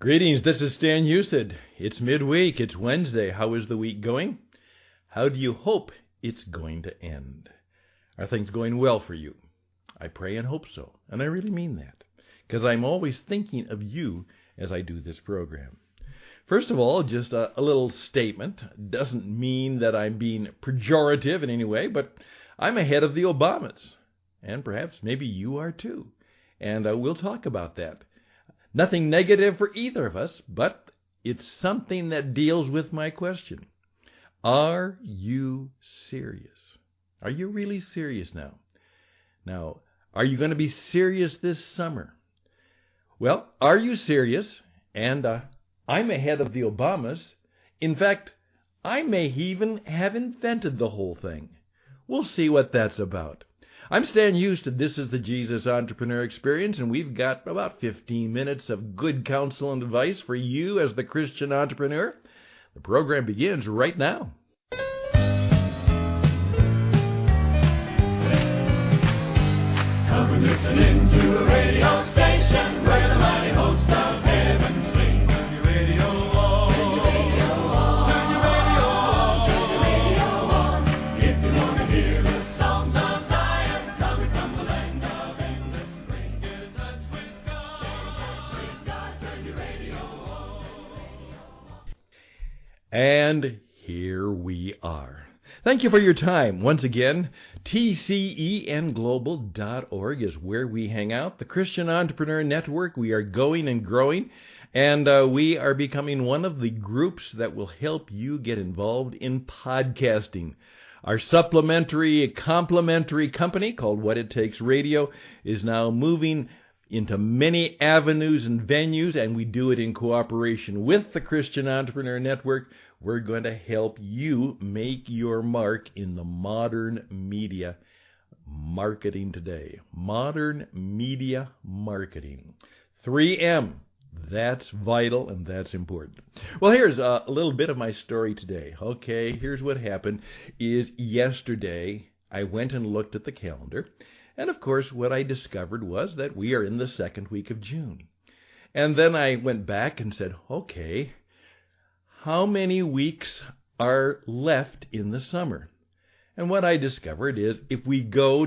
Greetings, this is Stan Husted. It's midweek, it's Wednesday. How is the week going? How do you hope it's going to end? Are things going well for you? I pray and hope so, and I really mean that, because I'm always thinking of you as I do this program. First of all, just a little statement. Doesn't mean that I'm being pejorative in any way, but I'm ahead of the Obamas, and perhaps maybe you are too, and we'll talk about that. Nothing negative for either of us, but it's something that deals with my question. Are you serious? Are you really serious now? Now, are you going to be serious this summer? Well, are you serious? And I'm ahead of the Obamas. In fact, I may even have invented the whole thing. We'll see what that's about. I'm Stan Husted. This is the Jesus Entrepreneur Experience, and we've got about 15 minutes of good counsel and advice for you as the Christian entrepreneur. The program begins right now. Come and listen into a radio station where the mighty hosts of heaven sing. Turn your radio on. Turn your radio on. Turn your radio on. Turn your radio on. If you want to hear the songs of Zion coming from the land of endless spring, get in touch with God. Get in touch with God. Turn your radio on. And here we are. Thank you for your time. Once again, tcenglobal.org is where we hang out. The Christian Entrepreneur Network, we are going and growing, and we are becoming one of the groups that will help you get involved in podcasting. Our complementary company called What It Takes Radio is now moving into many avenues and venues, and we do it in cooperation with the Christian Entrepreneur Network. We're going to help you make your mark in the modern media marketing today. Modern media marketing. 3M. That's vital and that's important. Well, here's a little bit of my story today. Okay, here's what happened is yesterday I went and looked at the calendar. And of course, what I discovered was that we are in the second week of June. And then I went back and said, okay, how many weeks are left in the summer? And what I discovered is if we go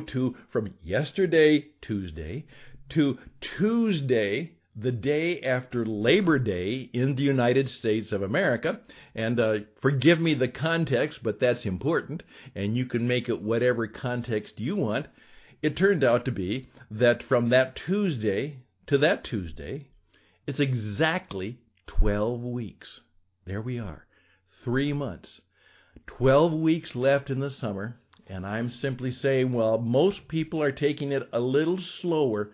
from yesterday, Tuesday, to Tuesday, the day after Labor Day in the United States of America, and forgive me the context, but that's important, and you can make it whatever context you want. It turned out to be that from that Tuesday to that Tuesday, it's exactly 12 weeks. There we are, 3 months, 12 weeks left in the summer, and I'm simply saying, well, most people are taking it a little slower.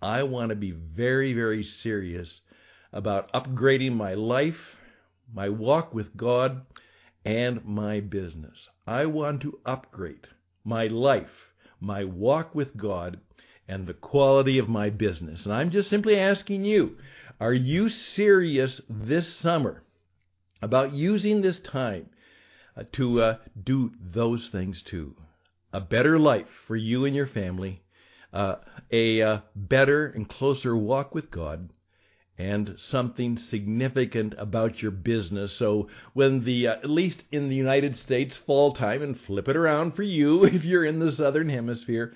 I want to be very, very serious about upgrading my life, my walk with God, and my business. I want to upgrade my life, my walk with God, and the quality of my business. And I'm just simply asking you, are you serious this summer about using this time to do those things too? A better life for you and your family, a better and closer walk with God, and something significant about your business. So when at least in the United States, fall time, and flip it around for you if you're in the Southern Hemisphere,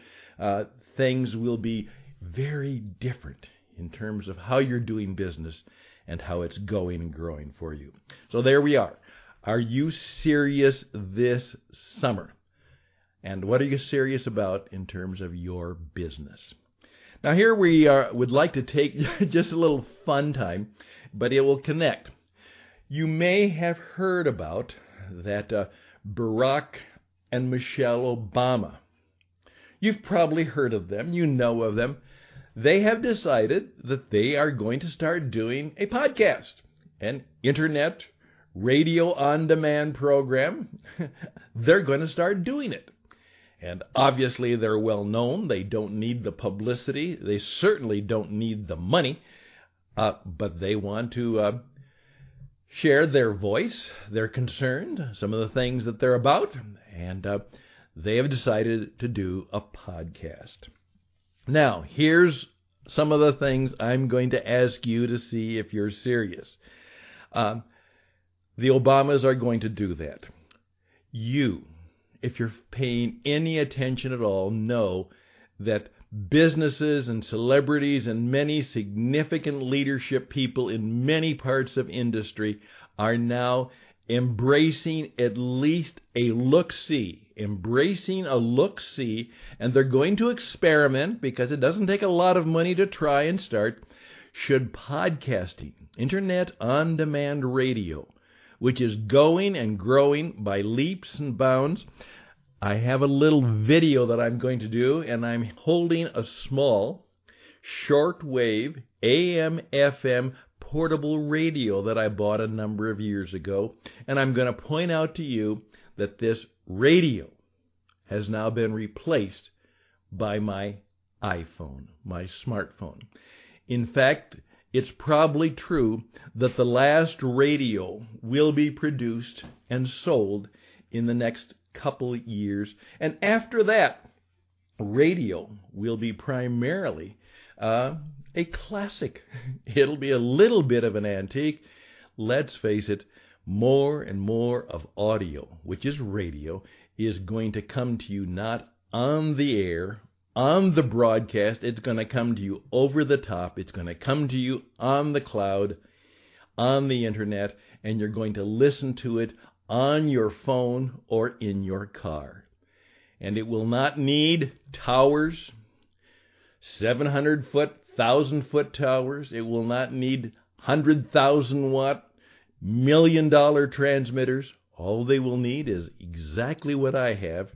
things will be very different in terms of how you're doing business and how it's going and growing for you. So there we are. Are you serious this summer? And what are you serious about in terms of your business? Now here we would like to take just a little fun time, but it will connect. You may have heard about that Barack and Michelle Obama. You've probably heard of them. You know of them. They have decided that they are going to start doing a podcast, an internet radio on-demand program. They're going to start doing it. And obviously they're well known. They don't need the publicity. They certainly don't need the money. But they want to share their voice, their concern, some of the things that they're about. And they have decided to do a podcast. Now, here's some of the things I'm going to ask you to see if you're serious. The Obamas are going to do that. You, if you're paying any attention at all, know that businesses and celebrities and many significant leadership people in many parts of industry are now embracing at least a look-see, and they're going to experiment, because it doesn't take a lot of money to try and start. Should podcasting, internet on-demand radio, which is going and growing by leaps and bounds. I have a little video that I'm going to do, and I'm holding a small shortwave AM/FM portable radio that I bought a number of years ago, and I'm going to point out to you that this radio has now been replaced by my iPhone, my smartphone. In fact, it's probably true that the last radio will be produced and sold in the next couple of years, and after that, radio will be primarily a classic. It'll be a little bit of an antique. Let's face it, more and more of audio, which is radio, is going to come to you not on the air, on the broadcast. It's going to come to you over the top. It's going to come to you on the cloud, on the internet, and you're going to listen to it on your phone or in your car. And it will not need towers, 700-foot, 1,000-foot towers. It will not need 100,000-watt, million-dollar transmitters. All they will need is exactly what I have,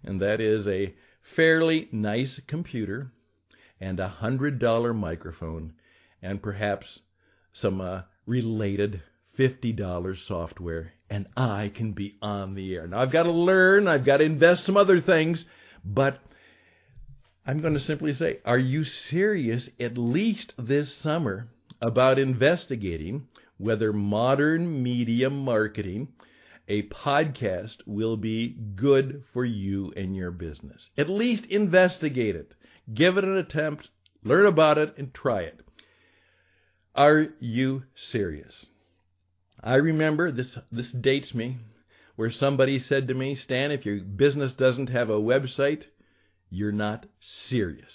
and that is a fairly nice computer and a $100 microphone and perhaps some related $50 software, and I can be on the air. Now, I've got to learn, I've got to invest some other things, but I'm going to simply say, are you serious at least this summer about investigating whether modern media marketing, a podcast, will be good for you and your business? At least investigate it. Give it an attempt, learn about it, and try it. Are you serious? I remember, this dates me, where somebody said to me, Stan, if your business doesn't have a website, you're not serious.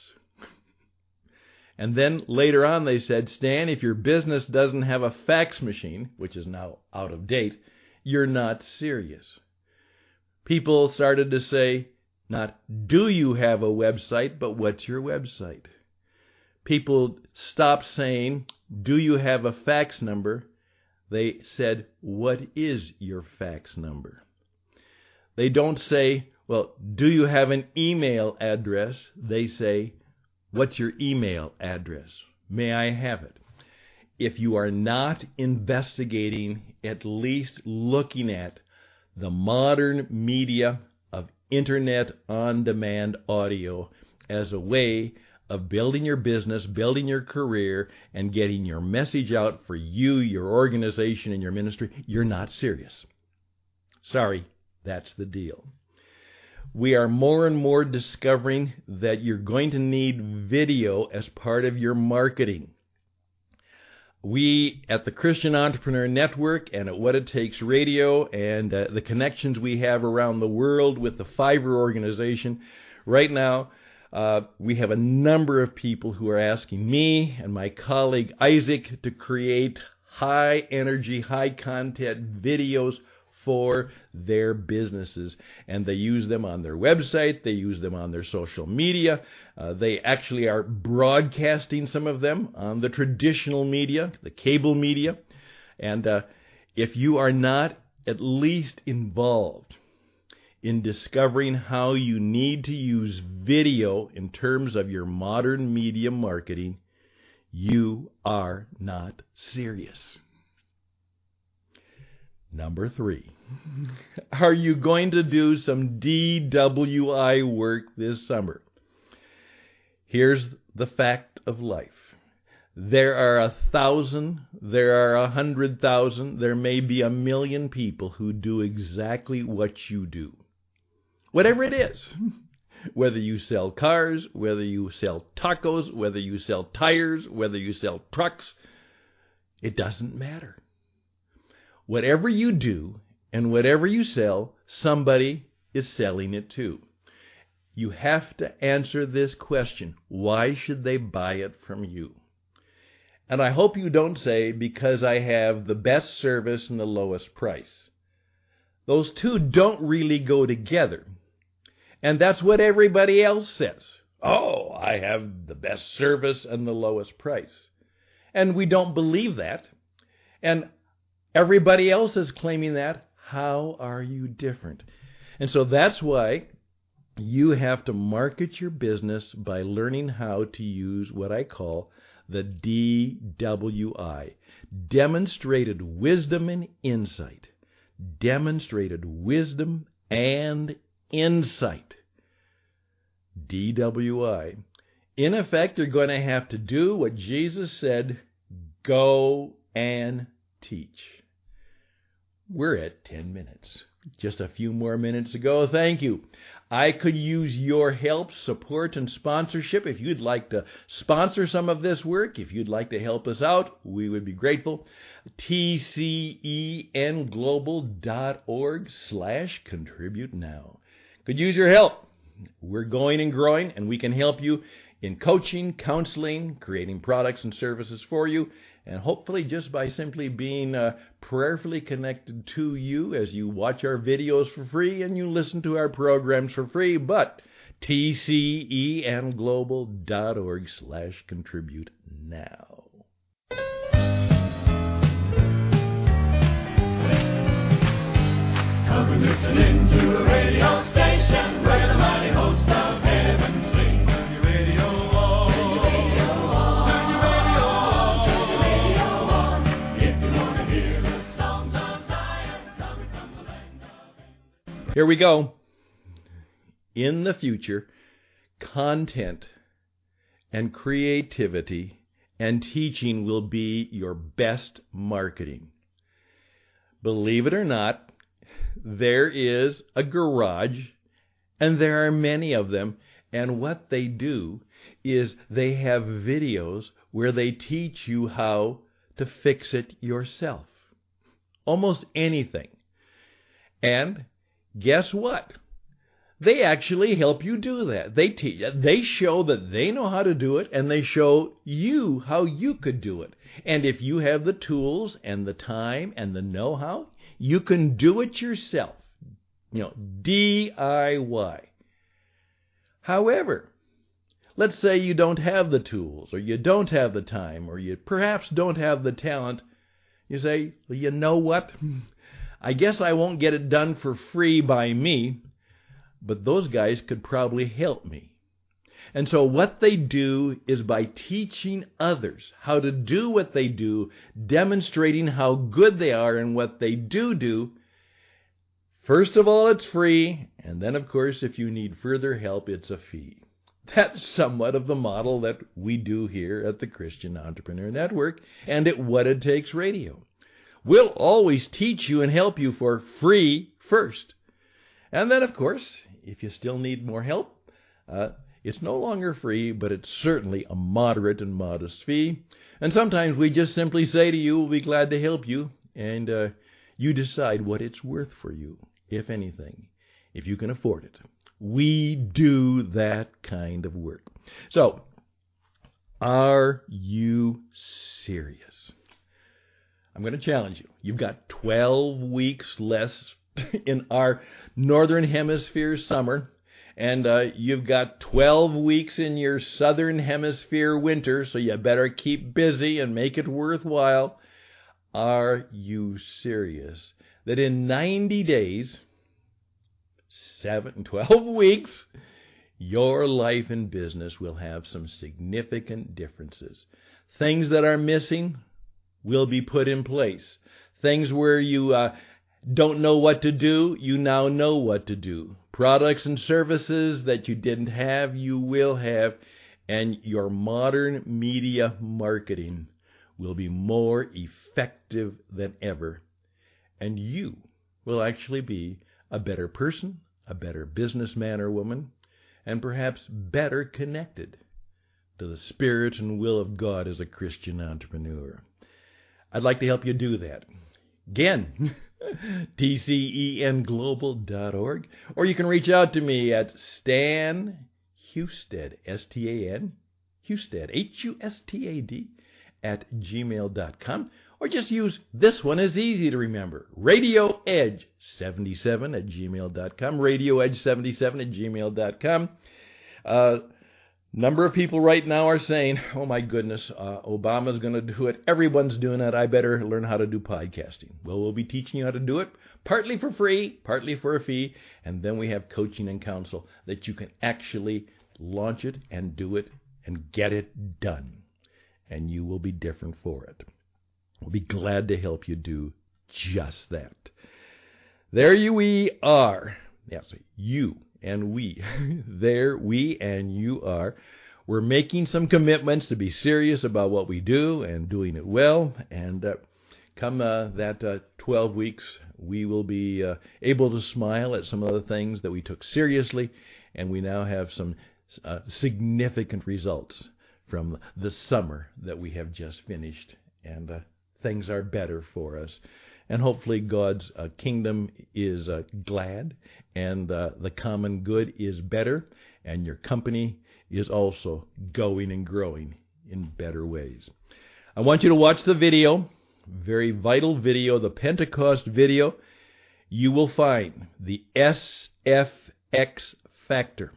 And then later on they said, Stan, if your business doesn't have a fax machine, which is now out of date, you're not serious. People started to say, not do you have a website, but what's your website? People stopped saying, do you have a fax number? They said, what is your fax number? They don't say, well, do you have an email address? They say, what's your email address? May I have it? If you are not investigating, at least looking at the modern media of internet on-demand audio as a way of building your business, building your career, and getting your message out for you, your organization, and your ministry, you're not serious. Sorry, that's the deal. We are more and more discovering that you're going to need video as part of your marketing. We at the Christian Entrepreneur Network and at What It Takes Radio and the connections we have around the world with the Fiverr organization, right now we have a number of people who are asking me and my colleague Isaac to create high-energy, high-content videos for their businesses. And they use them on their website, they use them on their social media. They actually are broadcasting some of them on the traditional media, the cable media. And if you are not at least involved in discovering how you need to use video in terms of your modern media marketing, you are not serious. Number 3, are you going to do some DWI work this summer? Here's the fact of life. There are 1,000, there are 100,000, there may be 1 million people who do exactly what you do. Whatever it is. Whether you sell cars, whether you sell tacos, whether you sell tires, whether you sell trucks, it doesn't matter. Whatever you do and whatever you sell, somebody is selling it too. You have to answer this question. Why should they buy it from you? And I hope you don't say, because I have the best service and the lowest price. Those two don't really go together. And that's what everybody else says. Oh, I have the best service and the lowest price. And we don't believe that. And everybody else is claiming that. How are you different? And so that's why you have to market your business by learning how to use what I call the DWI. Demonstrated wisdom and insight. Demonstrated wisdom and insight. DWI. In effect, you're going to have to do what Jesus said, go and teach. We're at 10 minutes. Just a few more minutes to go. Thank you. I could use your help, support, and sponsorship. If you'd like to sponsor some of this work, if you'd like to help us out, we would be grateful. tcenglobal.org/contribute now. Could use your help. We're going and growing, and we can help you in coaching, counseling, creating products and services for you, and hopefully just by simply being prayerfully connected to you as you watch our videos for free and you listen to our programs for free. But tcenglobal.org/contribute now. Come and listening to a radio station where the mighty host of heaven sing. Turn your radio on. Turn your radio on. Turn your radio on. Turn your radio on. If you want to hear the songs of Zion coming from the land of... Here we go. In the future, content and creativity and teaching will be your best marketing. Believe it or not, there is a garage, and there are many of them, and what they do is they have videos where they teach you how to fix it yourself. Almost anything. And guess what? They actually help you do that. They show that they know how to do it, and they show you how you could do it. And if you have the tools and the time and the know-how, you can do it yourself. DIY. However, let's say you don't have the tools, or you don't have the time, or you perhaps don't have the talent. You say, well, you know what? I guess I won't get it done for free by me, but those guys could probably help me. And so what they do is by teaching others how to do what they do, demonstrating how good they are in what they do, first of all, it's free, and then, of course, if you need further help, it's a fee. That's somewhat of the model that we do here at the Christian Entrepreneur Network and at What It Takes Radio. We'll always teach you and help you for free first. And then, of course, if you still need more help, it's no longer free, but it's certainly a moderate and modest fee. And sometimes we just simply say to you, we'll be glad to help you, and you decide what it's worth for you, if anything, if you can afford it. We do that kind of work. So, are you serious? I'm going to challenge you. You've got 12 weeks less in our Northern Hemisphere summer, and you've got 12 weeks in your Southern Hemisphere winter, so you better keep busy and make it worthwhile. Are you serious that in 90 days, 12 weeks, your life and business will have some significant differences? Things that are missing will be put in place. Things where you don't know what to do, you now know what to do. Products and services that you didn't have, you will have. And your modern media marketing will be more effective than ever. And you will actually be a better person, a better businessman or woman, and perhaps better connected to the Spirit and will of God as a Christian entrepreneur. I'd like to help you do that. Again, tcenglobal.org, or you can reach out to me at Stan Husted, S-T-A-N, Husted, H-U-S-T-A-D, at gmail.com, or just use this one. It's easy to remember, RadioEdge77 at gmail.com, RadioEdge77 at gmail.com. Number of people right now are saying, oh my goodness, Obama's going to do it. Everyone's doing it. I better learn how to do podcasting. Well, we'll be teaching you how to do it, partly for free, partly for a fee, and then we have coaching and counsel that you can actually launch it and do it and get it done. And you will be different for it. We'll be glad to help you do just that. There we are. Yes, you and we. There we and you are. We're making some commitments to be serious about what we do and doing it well. And come that 12 weeks, we will be able to smile at some of the things that we took seriously. And we now have some significant results from the summer that we have just finished. And things are better for us. And hopefully God's kingdom is glad, and the common good is better, and your company is also going and growing in better ways. I want you to watch the video, very vital video, the Pentecost video. You will find the SFX factor.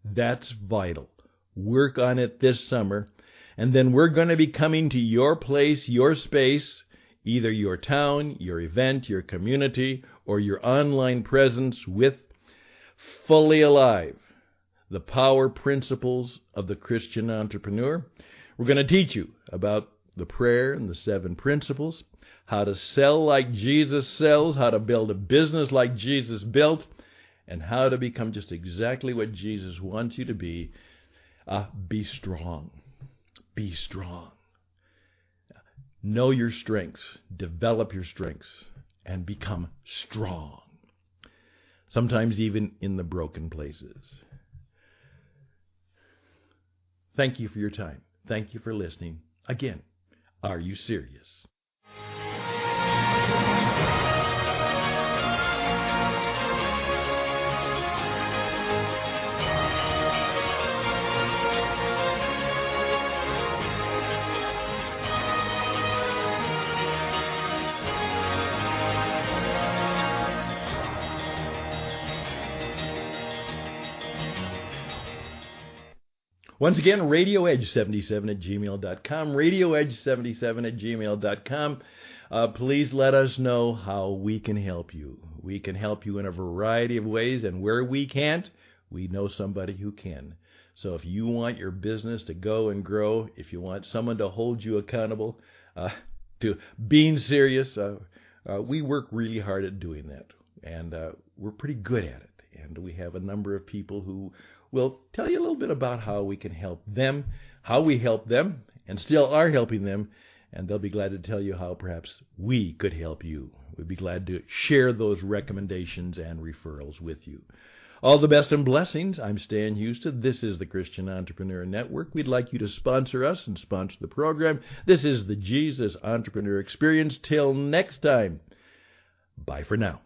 That's vital. Work on it this summer, and then we're going to be coming to your place, your space, either your town, your event, your community, or your online presence with Fully Alive, the power principles of the Christian entrepreneur. We're going to teach you about the prayer and the 7 principles, how to sell like Jesus sells, how to build a business like Jesus built, and how to become just exactly what Jesus wants you to be. Be strong. Be strong. Know your strengths, develop your strengths, and become strong. Sometimes even in the broken places. Thank you for your time. Thank you for listening. Again, are you serious? Once again, RadioEdge77 at gmail.com, RadioEdge77 at gmail.com. Please let us know how we can help you. We can help you in a variety of ways, and where we can't, we know somebody who can. So if you want your business to go and grow, if you want someone to hold you accountable to being serious, we work really hard at doing that, and we're pretty good at it. And we have a number of people who will tell you a little bit about how we can help them, how we help them, and still are helping them, and they'll be glad to tell you how perhaps we could help you. We'd be glad to share those recommendations and referrals with you. All the best and blessings. I'm Stan Houston. This is the Christian Entrepreneur Network. We'd like you to sponsor us and sponsor the program. This is the Jesus Entrepreneur Experience. Till next time, bye for now.